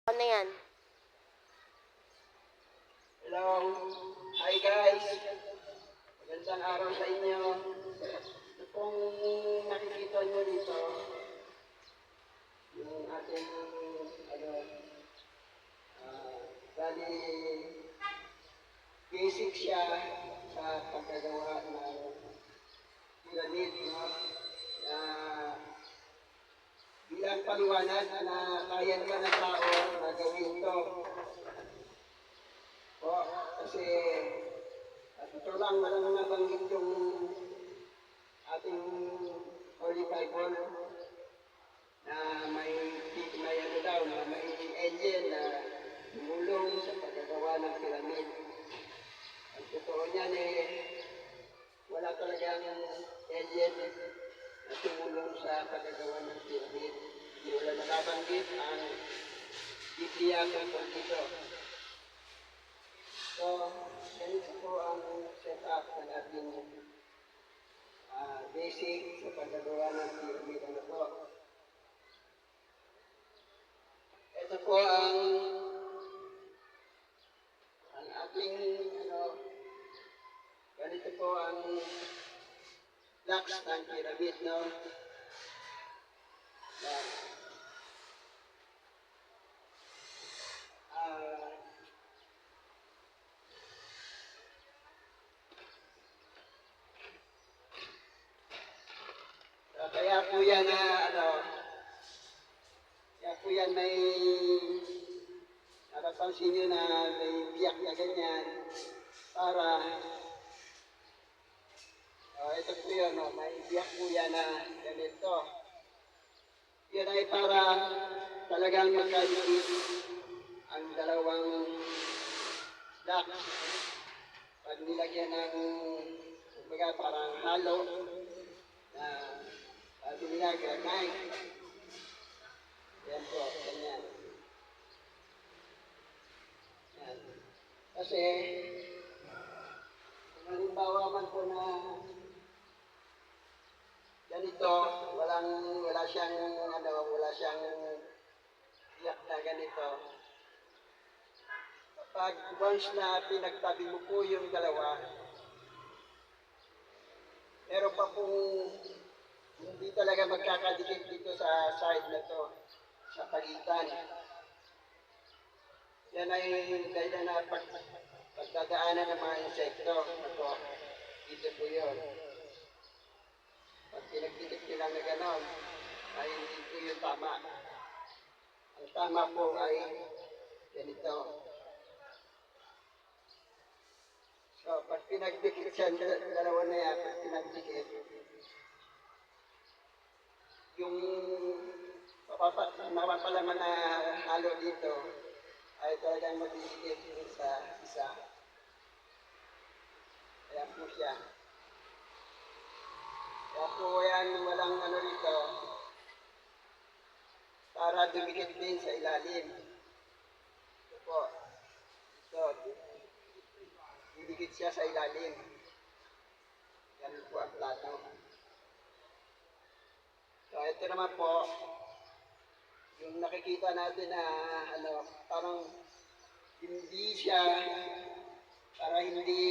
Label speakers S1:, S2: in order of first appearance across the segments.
S1: Ano yan?
S2: Hello. Hi guys. Magandang araw sa inyo. Ito pong nakikita nyo dito, yung ating, ano, bali, basic siya sa pagkagawa ng pyramid, no? Na bilang paliwanag na kaya naman ng tao na gawin ito. Po, kasi at ito lang walang nabanggit yung ating Holy Bible na may ano daw, na may angel na tumulong sa paggagawa ng pyramid. Ang totoo niyan wala talagang angel na tumulong sa paggagawa ng pyramid. Hindi wala nakabanggit ang Biblia tungkol dito. So, ganito po ang setup ng ating basic sa paggagawa ng pyramid. Ano po? Ito po ang ating, ganito po ang blocks ng pyramid, no? Yan. Kaya po yan kaya po yan may napapansin nyo na may biyak na ganyan para ito po yun, may biyak po yan na ganito. Yan ay para talagang magkalikit ang dalawang blocks. Pag nilagyan ng kumbaga parang halo na sabi nila granite. Yan po, ganyan. Yan. Kasi, kung halimbawa man po na ganito, wala siyang iyak na ganito. Kapag once na pinagtabi mo po yung dalawa, meron pa pong hindi talaga magkakadikit dito sa side na to, sa pagitan. Yan ay dahil na pagdadaanan ng mga insekto. Ito, dito po yun. Pag pinagdikit nyo lang na gano'n, ay hindi po yung tama. Ang tama po ay ganito. So, pag pinagdikit siya, dalawa na yan, pag pinagdikit, yung mapapalaman na halo dito ay talagang magdidikit sa isa. Kaya po siya. Kaya po yan walang rito para dumikit din sa ilalim. Ito po. Ito. Didikit siya sa ilalim. Yan po ang plato. So, ito naman po, yung nakikita natin na parang hindi siya, para hindi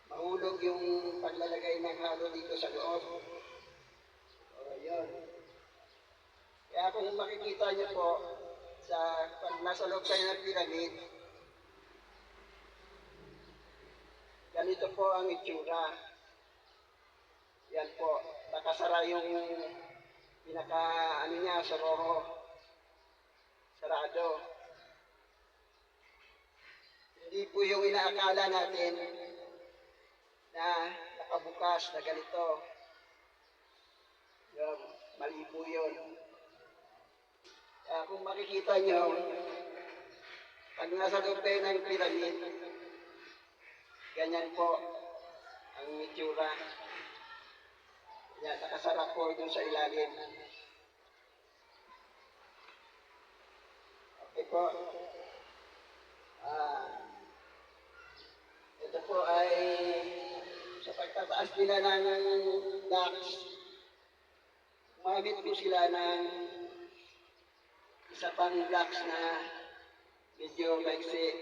S2: mahulog yung paglalagay ng halo dito sa loob. O, yun. Kaya kung makikita niyo po, pag nasa loob kayo ng pyramid, ganito po ang itsura. Yan po, nakasara yung niya, sororo, sarado. Hindi po yung inaakala natin na nakabukas na ganito. Yung, mali po yun. Kung makikita nyo, pag nasa loob kayo ng pyramid, ganyan po ang itsura. Yan, nakasara po dun sa ilalim. Okay po. Ito po ay sa pagtataas nila ng ducks, gumamit po sila ng isa pang blocks na medyo maiksi.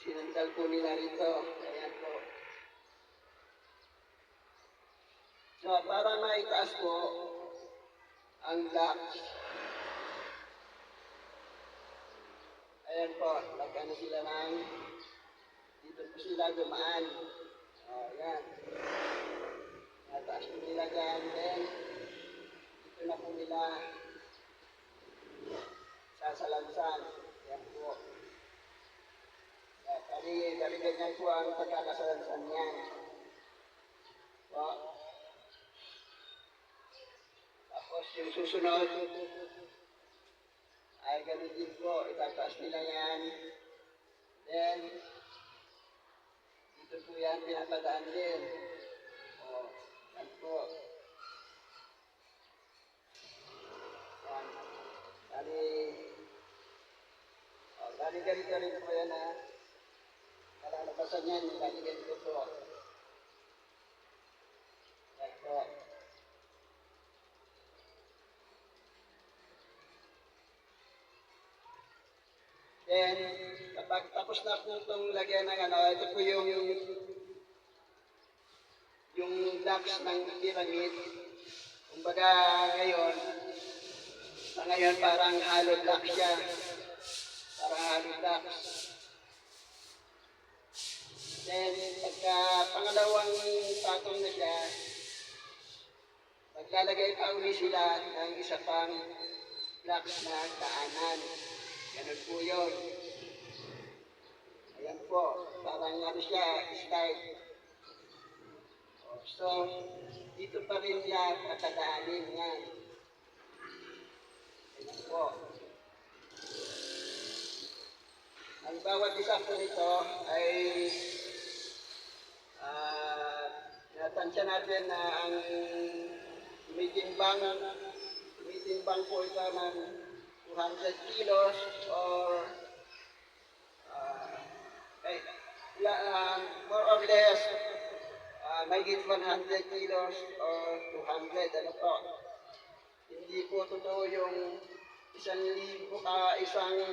S2: Sinandal po nila rito. Ayan po. So, para maitaas po ang blocks, ayan po, lagyan na sila ng, dito po sila dumaan. O, ayan. Nataas po nila dyan, then, dito na po nila sasalansan. Ayan po. Ganyan po ang pagkakasalansan niyan. Po. Tapos yung susunod, ay ganun din po, itataas nila yan. Then, dito po yan, pinapadaan din. O, yan po. Yan. Bali ganito rin po yan ha. Kalalabasan yan, bali ganito po. Yan po. Then, kapag tapos na po itong lagyan ng ano, ito po yung blocks ng pyramid. Kumbaga ngayon parang hollow block siya. Parang hollow blocks. Then, pagka pangalawang patong na siya, maglalagay pa uli sila ng isa pang blocks na daanan. Ganun po yun. Ayan po, parang ano siya, slide. So, dito pa rin yan, patadaanin yan. Ayan po. Ang bawat isa po nito ay natansya natin na ang tumitimbang po ito ng 200 kilos or more or less mahigit 100 kilos or 200, ano po. Hindi po totoo yung isang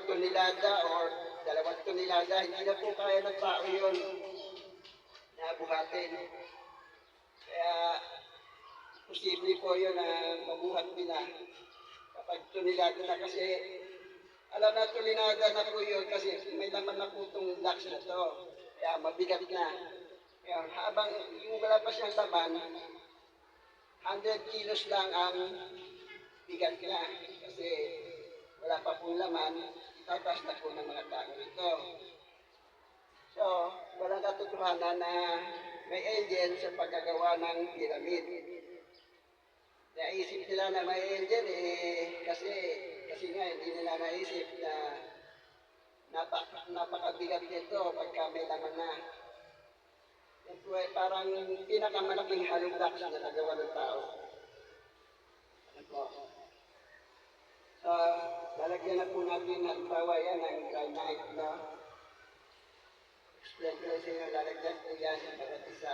S2: tonelada or 2 tonelada, hindi na po kaya ng tao yun na buhatin. Kaya posible po yun na mabuhat nila kapag tonelada na, kasi alam na tonelada na po yun kasi may laman na po itong blocks na to. Kaya mabigat na. Kaya habang yung wala pa siyang laman, 100 kilos lang ang bigat niya. Kasi wala pa pong laman, itataas na po ng mga tao ito. So, walang katotohanan na may angel sa pagkagawa ng pyramid. Naisip nila na may angel kasi nga hindi nila naisip na napakabigat nito pagka may laman na. Ito ay parang pinakamalaking hollow blocks na nagawa ng tao. Ano po? So, lalagyan na po natin halimbawa yan ng granite, no? Explain ko sa inyo, lalagyan po yan ng bawat isa.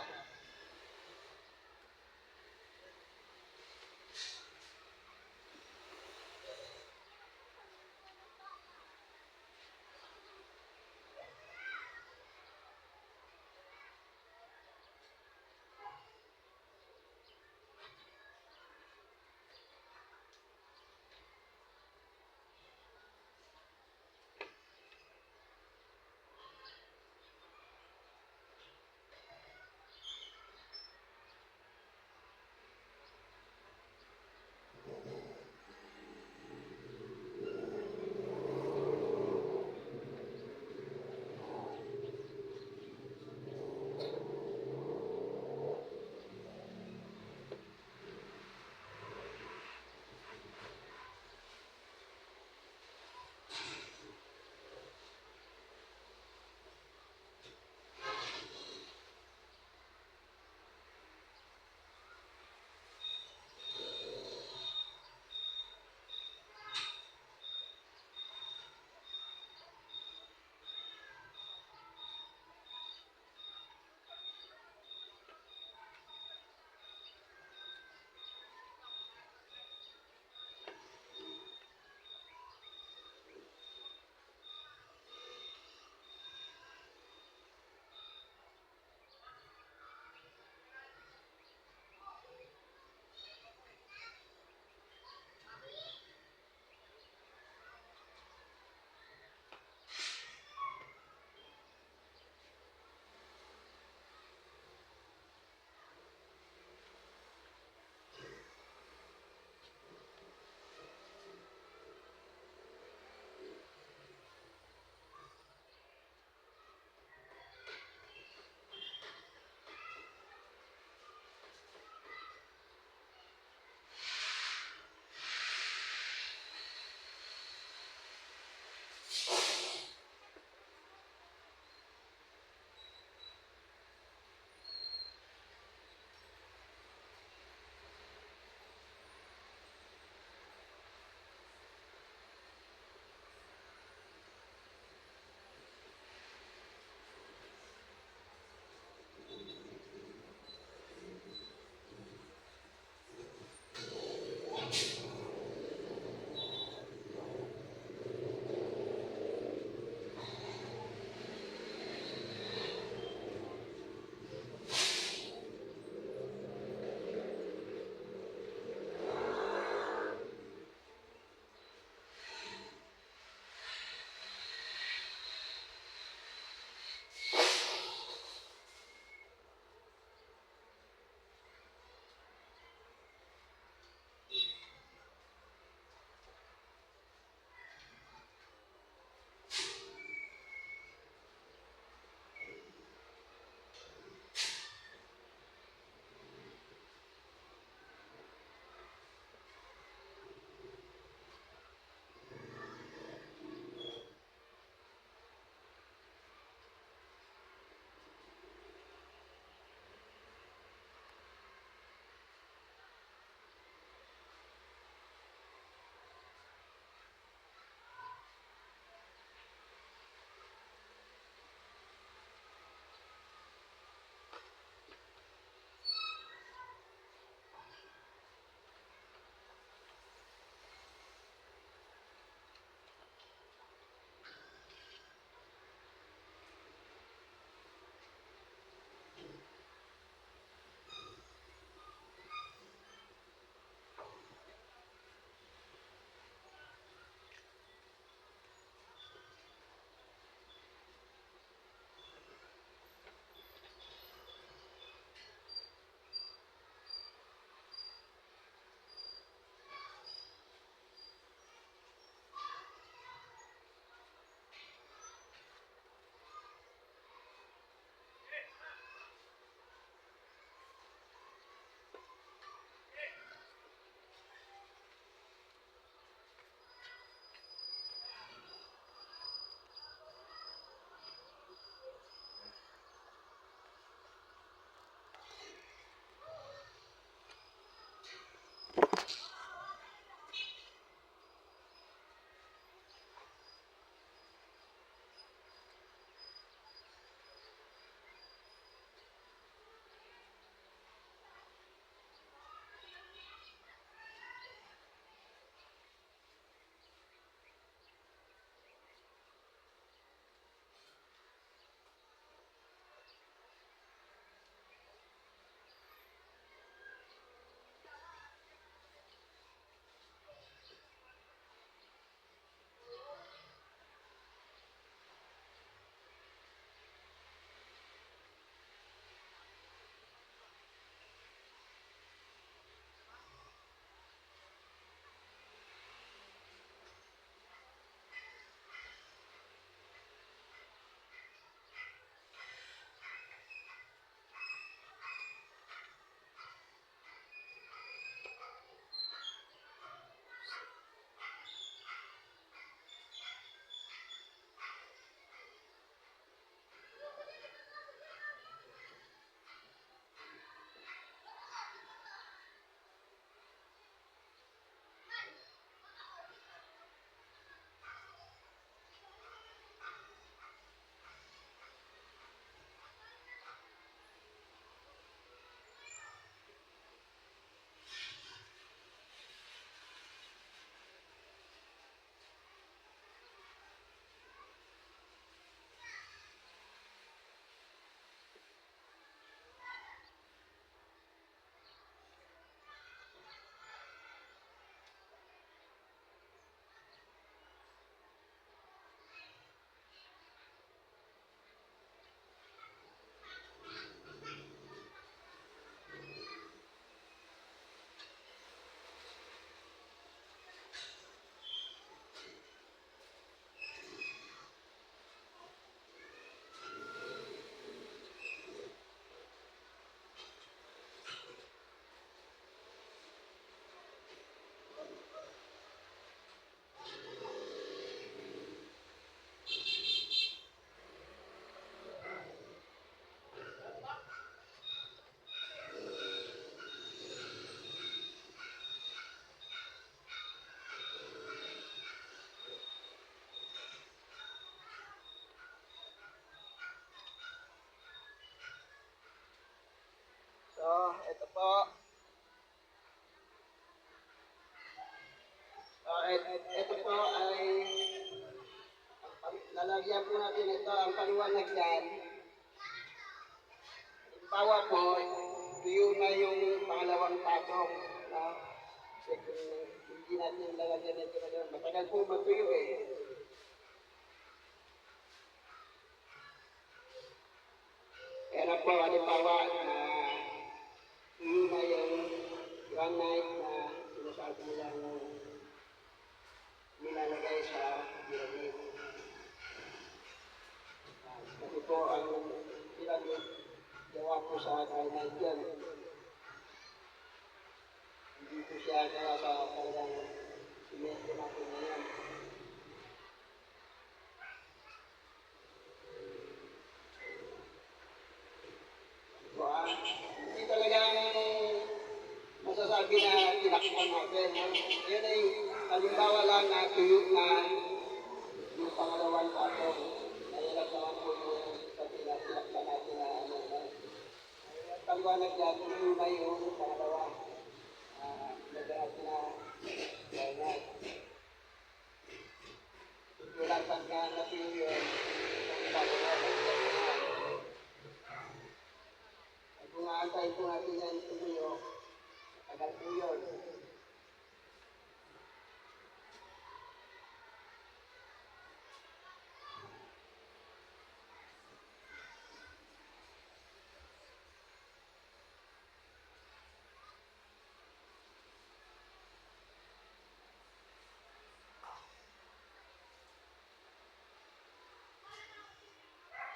S2: ito po ay lalagyan po natin ito, ang paliwanag dyan. Bawa po, tuyo na yung pangalawang patong. No? Kasi kung hindi natin lalagyan ito na doon, matagal po matuyo eh. Kaya po, halimbawa na tuyo na yung granite na sinasabi nilang nilalagay sa pyramid. Kasi po, ang pyramid, gawa po sa granite yan. Hindi po siya gawa sa talagang simento natin ngayon. So, hindi talagang masasabi na tinakpan natin. Yun ay halimbawa lang na tuyo na yung pangalawang patong. Nahirap naman po yung sabi na tinakpan natin na ano. Paliwanag yan, tuyo na yung pangalawa. Nagahat na granite. Wala pagka natuyo yun, yung pangalawa na kung aantayin po natin yan tuyo, tagal po yun.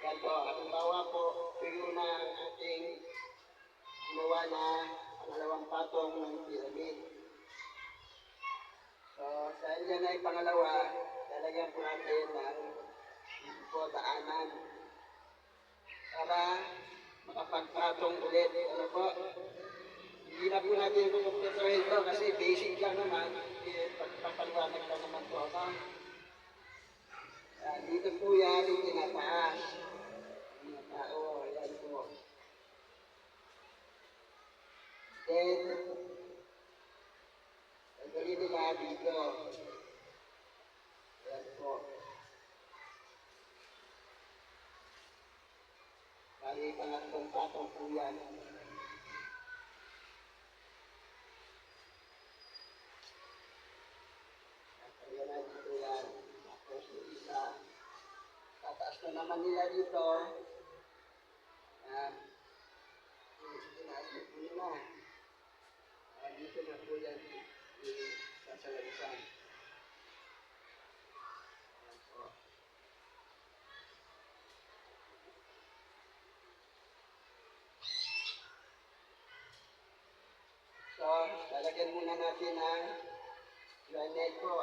S2: Yan po, halimbawa po, tuyo na ang ating gumawa na pangalawang patong ng pyramid. So, dahil yan ay pangalawa, lalagyan po natin ng daanan para makapagpatong ulit. Ano po? Hindi na po natin kumpletuhin ito kasi basic lang naman. Pagpapaliwanag lang naman po. No? Dito po yan yung tinataas. Tinatao, yan po. Then, tanggalin nila dito. Yan po. Bali, pangatlong patong po yan. Tanggalin na dito yan. Tapos yung isa. Tataas na naman nila dito. Yan. Tinaas po nila. Dito na po yan. Sasalagisan. Yan po. So, lalagyan muna natin ang granite po,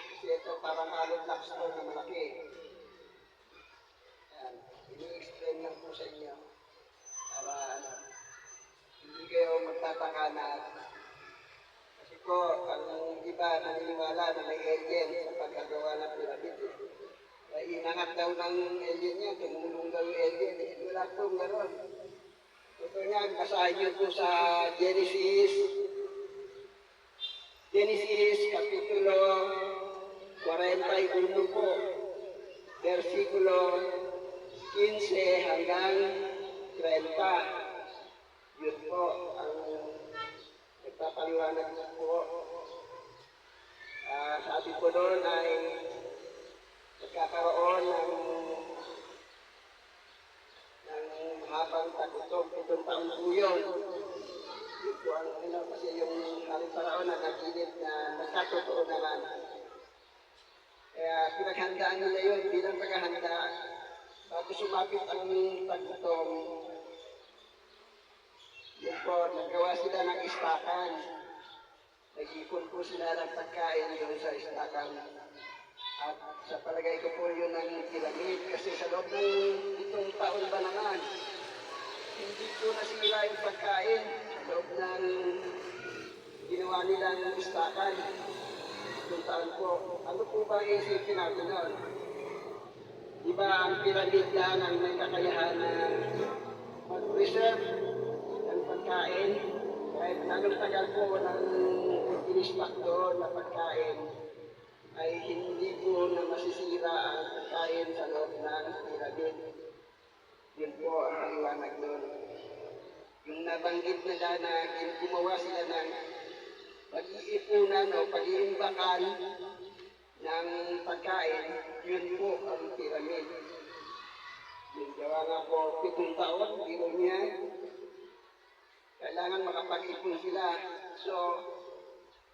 S2: kasi ito parang hollow blocks po na malaki. Yan. Ini-explain lang po sa inyo. Para, hindi kayo magtataka na kasi po, ang iba naniniwala na may alien sa pagkagawa ng pyramid. Inangat daw ng alien yan, tumulong daw yung alien. Wala pong gano'n. Ito nga, basahin nyo po sa Genesis Kapitulo 41 po, versikulo 15 hanggang 30. Yun po ang nagpapaliwanag po. Sabi po doon ay nagkakaroon ng mahabang tagutong 7 taon po yun. Yun po ang kasi yung haling paraon na nagilid na nagkatotoo naman. Kaya pinaghandaan nila yun bilang paghahanda bago sumapit ang tagutong. Yun po, nagawa sila ng istakan. Nag-ipon po sila ng pagkain yun sa istakan. At sa palagay ko po yun ang pyramid kasi sa loob ng 7 taon ba naman, hindi po nasira yung pagkain sa loob ng ginawa nilang istakan. 7 taon po. Ano po ba isipin natin nun? Diba ang pyramid lang ang may kakayahan na mag-preserve ng pagkain kahit anong tagal po ng inistak doon na pagkain. ay hindi po na masisira ang pagkain sa loob ng pyramid. Yun po ang paliwanag doon. Yung nabanggit na gumawa sila ng pag-iipunan o pag-iimbakan ng pagkain, yun po ang pyramid. Yung gawa nga po 7 taon, biro niya, kailangan makapag-ipon sila. So,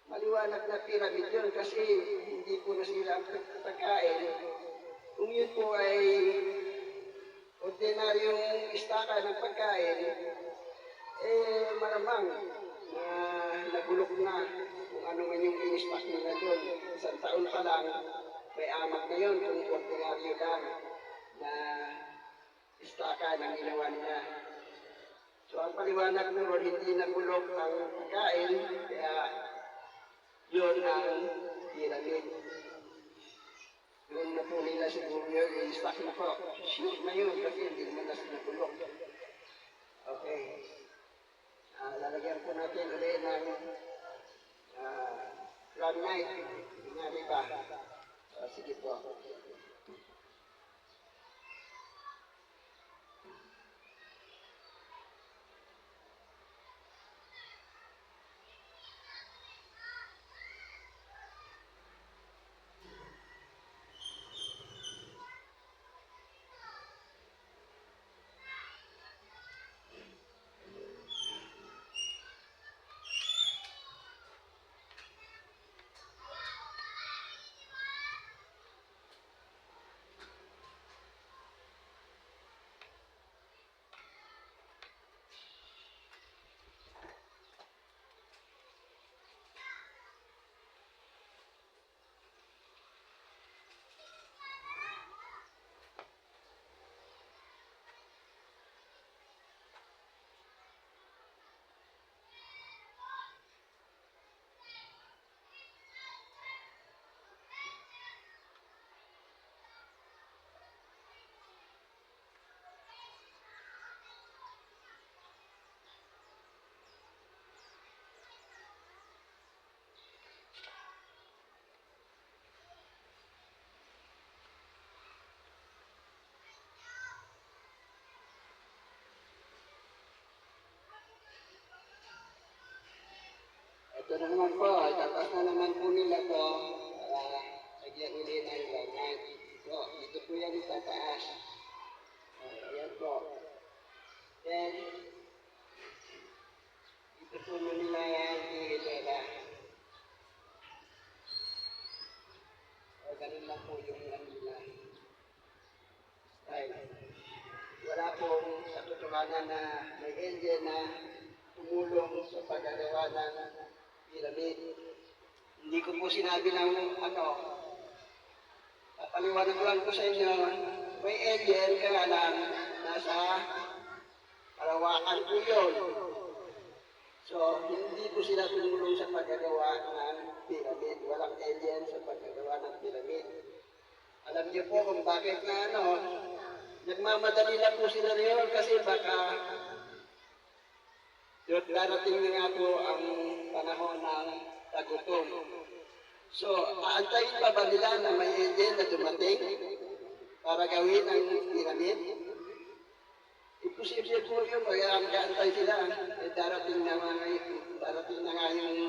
S2: maliwanag na pyramid yun kasi hindi po nasira ang pagkain. Kung yun po ay ordinaryong istaka ng pagkain, malamang na nagulok na kung ano man yung in-stock nila doon. 1 taon pa lang, may amak na yun kung ordinaryo lang na istaka ng ginawa nila. So ang paliwanag noon, hindi nagulok ang pagkain, kaya yun ang pyramid. Yun na po nila siguro yun, i-stock na po. Sure na yun kasi hindi naman na sinagulok. Okay. Lalagyan po natin ulit ng granite. Kunyari ba? Sige po. Ito na naman po, tapos na naman po nila to para lagyan ulit ng granite. So, dito po yan sa taas. Ayan po. Then, dito po nila yan ihilala. Ganun lang po yung nila style. Wala pong katotohanan na may angel na tumulong sa paggagawa ng pyramid. Hindi ko po sinabi ng papaliwanag lang ko sa inyo, may alien kaya lang nasa kalawakan po yun. So, hindi po sila tumulong sa paggagawa ng pyramid. Walang alien sa paggagawa ng pyramid. Alam niyo po kung bakit na nagmamadali lang po sila ngayon kasi baka darating na nga po ang panahon ng tagutom. So, aantayin pa ba nila na may angel na dumating para gawin ang pyramid? Imposible po yun, kaya mag-aantay sila. Darating na nga yung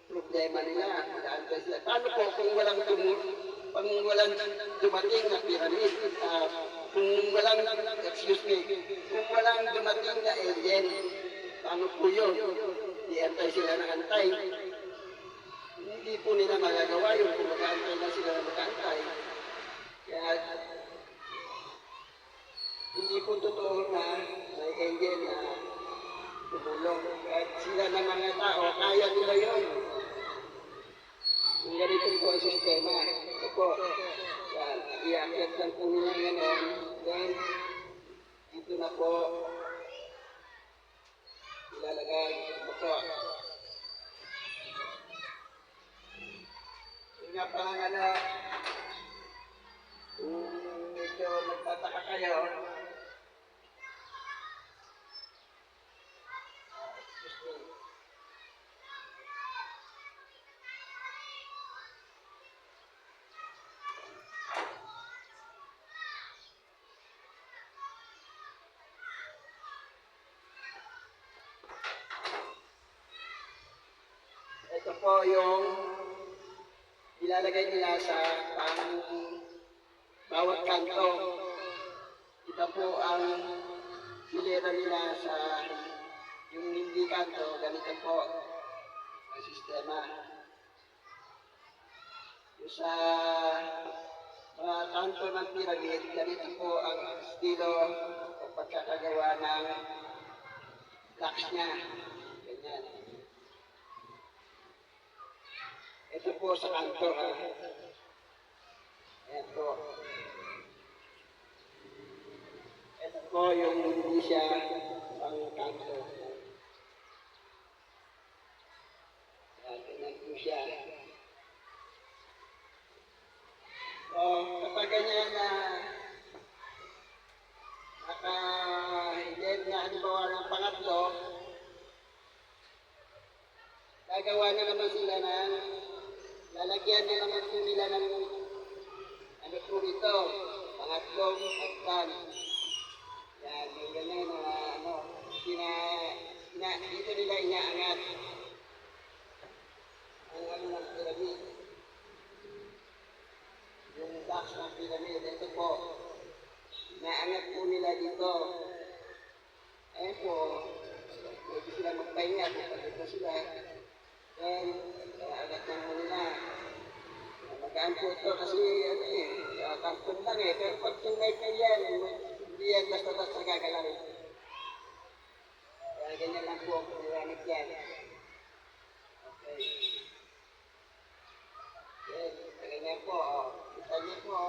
S2: problema nila, mag-aantay sila. Paano po kung walang dumating na pyramid? Kung walang dumating na alien, paano po yun? Iantay sila ng antay. Hindi po nila magagawa yun kung mag-aantay na sila na mag-aantay. Kaya, hindi po totoo na may angel na tumulong. At sila na mga tao, kaya nila yun. Kung ganito po ang sistema, ito po, iakyat lang po nila gano'n. Then, dito na po, ilalagay ito po. Yung nga pangalan, kung medyo magtataka kayo, po yung ilalagay nila sa bawat kanto. Ito po ang nilera nila sa yung hindi kanto, ganito po ang sistema. Yung sa mga kanto ng pyramid, ganito po ang estilo o pagkakagawa ng blocks niya. Ganyan. Ito po sa kanto, ha. Ayan po. Ito po yung hindi siya ang kanto. Ayan, ganyan po siya. So, kapag ganyan na naka-higit na halimbawa ng pangatlo, gagawa na naman sila ng lalagyan na naman po nila ng ano po ito, pangatlong hagdan. Yan, yung ganyan na dito nila inaangat ang ano ng pyramid. Yung box ng pyramid, ito po, inaangat po nila dito. Ayan po, pwede sila magpahinga, pagkakita sila. Then, inaangat lang mo nila. Magaan po ito kasi karton lang eh. Pero pag tunay ka yan, hindi yan basta-basta gagalaw. Kaya ganyan lang po ang pagkakamit yan. Okay. Then, ganyan po. Kita niyo po,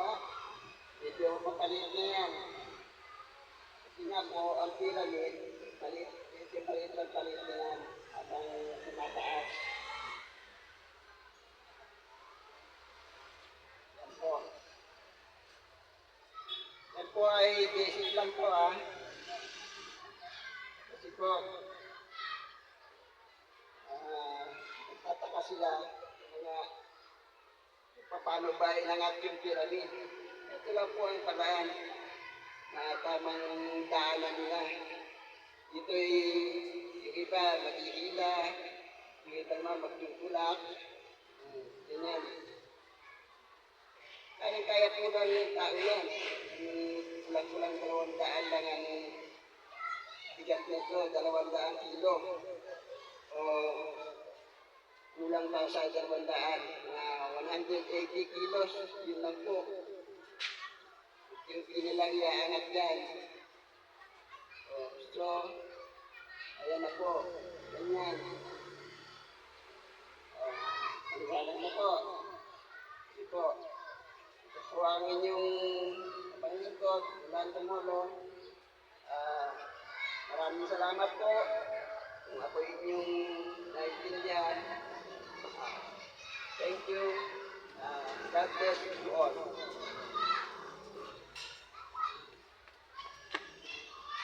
S2: medyo mapalit na yan. Kasi nga po, ang pyramid, medyo palit na yan. At ang tumataas. Yan po ay basic lang po kasi po nagtataka sila mga paano ba inangat yung pyramid. Ito lang po ang paraan na tamang daanan nila. Ito ay yung iba maghihila, yung iba naman magtutulak. Ganyan. Kaya po lang yung tao yan. Kulang-kulang 200 lang ang bigat nito, 200 kilo. O kulang pa sa 200 na 180 kilos, yun lang po. Yung pinilang iaangat yan. So, ayan na po. Ganyan. Alisalan na po. Ito po. So, ang inyong panglingkod, Rolando Molo, maraming salamat po kung ako inyong naiintindihan. Thank you. God bless you all.